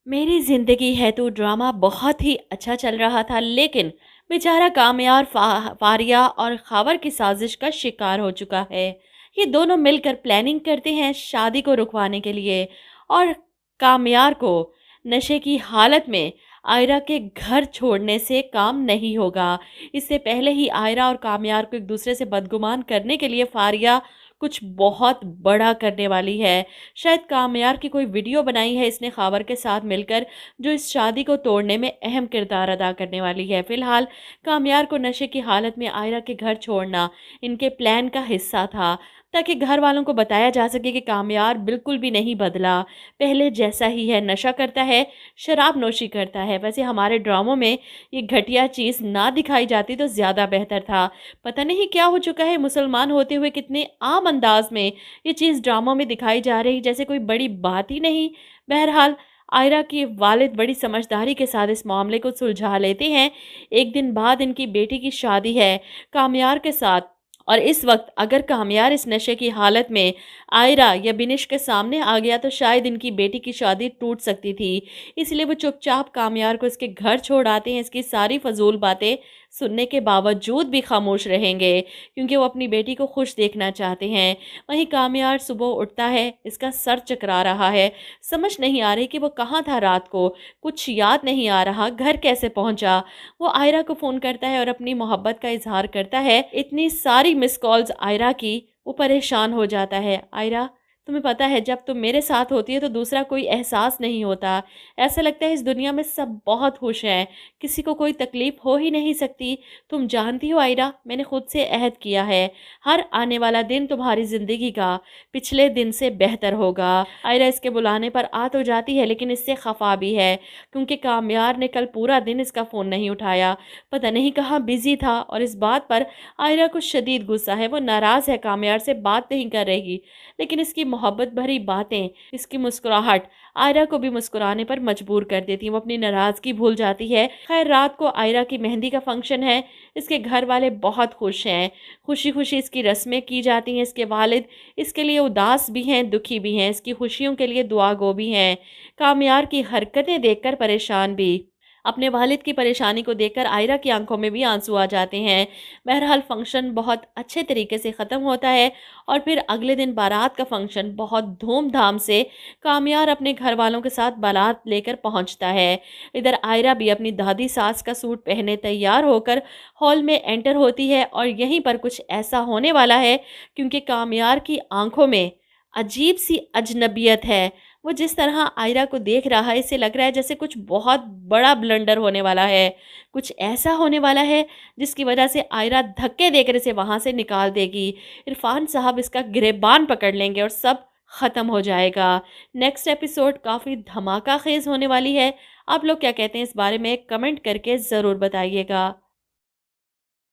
मेरी ज़िंदगी है तो ड्रामा बहुत ही अच्छा चल रहा था, लेकिन बेचारा कामयार फारिया और खावर की साजिश का शिकार हो चुका है। ये दोनों मिलकर प्लानिंग करते हैं शादी को रुकवाने के लिए, और कामयार को नशे की हालत में आयरा के घर छोड़ने से काम नहीं होगा। इससे पहले ही आयरा और कामयार को एक दूसरे से बदगुमान करने के लिए फारिया कुछ बहुत बड़ा करने वाली है। शायद कामयार की कोई वीडियो बनाई है इसने खावर के साथ मिलकर, जो इस शादी को तोड़ने में अहम किरदार अदा करने वाली है। फिलहाल कामयार को नशे की हालत में आयरा के घर छोड़ना इनके प्लान का हिस्सा था, ताकि घर वालों को बताया जा सके कि कामयार बिल्कुल भी नहीं बदला, पहले जैसा ही है, नशा करता है, शराब नोशी करता है। वैसे हमारे ड्रामों में ये घटिया चीज़ ना दिखाई जाती तो ज़्यादा बेहतर था। पता नहीं क्या हो चुका है, मुसलमान होते हुए कितने आम अंदाज में ये चीज़ ड्रामों में दिखाई जा रही, जैसे कोई बड़ी बात ही नहीं। बहरहाल आयरा के वालिद बड़ी समझदारी के साथ इस मामले को सुलझा लेते हैं। एक दिन बाद इनकी बेटी की शादी है कामयार के साथ, और इस वक्त अगर कामयार इस नशे की हालत में आयरा या बिनिश के सामने आ गया तो शायद इनकी बेटी की शादी टूट सकती थी। इसलिए वो चुपचाप कामयार को इसके घर छोड़ आते हैं। इसकी सारी फजूल बातें सुनने के बावजूद भी खामोश रहेंगे, क्योंकि वो अपनी बेटी को खुश देखना चाहते हैं। वहीं कामयार सुबह उठता है, इसका सर चकरा रहा है, समझ नहीं आ रही कि वो कहाँ था रात को, कुछ याद नहीं आ रहा, घर कैसे पहुंचा। वो आयरा को फ़ोन करता है और अपनी मोहब्बत का इजहार करता है। इतनी सारी मिस कॉल्स आयरा की, वो परेशान हो जाता है। आयरा, तुम्हें पता है जब तुम मेरे साथ होती है तो दूसरा कोई एहसास नहीं होता। ऐसा लगता है इस दुनिया में सब बहुत खुश हैं, किसी को कोई तकलीफ़ हो ही नहीं सकती। तुम जानती हो आयरा, मैंने खुद से अहद किया है, हर आने वाला दिन तुम्हारी ज़िंदगी का पिछले दिन से बेहतर होगा। आयरा इसके बुलाने पर आ तो जाती है, लेकिन इससे खफा भी है, क्योंकि कामयार ने कल पूरा दिन इसका फ़ोन नहीं उठाया, पता नहीं कहाँ बिज़ी था। और इस बात पर आयरा को शदीद गुस्सा है। वो नाराज़ है, कामयार से बात नहीं कर रही, लेकिन इसकी मोहब्बत भरी बातें, इसकी मुस्कुराहट आयरा को भी मुस्कुराने पर मजबूर कर देती है। वो अपनी नाराज़गी भूल जाती है। खैर, रात को आयरा की मेहंदी का फंक्शन है। इसके घर वाले बहुत खुश हैं, खुशी खुशी इसकी रस्में की जाती हैं। इसके वालिद इसके लिए उदास भी हैं, दुखी भी हैं, इसकी खुशियों के लिए दुआ गो भी हैं, कामयार की हरकतें देखकर परेशान भी। अपने वालिद की परेशानी को देखकर आयरा की आंखों में भी आंसू आ जाते हैं। बहरहाल फंक्शन बहुत अच्छे तरीके से ख़त्म होता है, और फिर अगले दिन बारात का फंक्शन बहुत धूमधाम से कामयार अपने घर वालों के साथ बारात लेकर पहुंचता है। इधर आयरा भी अपनी दादी सास का सूट पहने तैयार होकर हॉल में एंटर होती है, और यहीं पर कुछ ऐसा होने वाला है, क्योंकि कामयार की आंखों में अजीब सी अजनबियत है। वो जिस तरह आयरा को देख रहा है, इसे लग रहा है जैसे कुछ बहुत बड़ा ब्लंडर होने वाला है, कुछ ऐसा होने वाला है जिसकी वजह से आयरा धक्के देकर इसे वहाँ से निकाल देगी। इरफान साहब इसका गिरेबान पकड़ लेंगे और सब ख़त्म हो जाएगा। नेक्स्ट एपिसोड काफ़ी धमाका खेज होने वाली है। आप लोग क्या कहते हैं इस बारे में, कमेंट करके ज़रूर बताइएगा।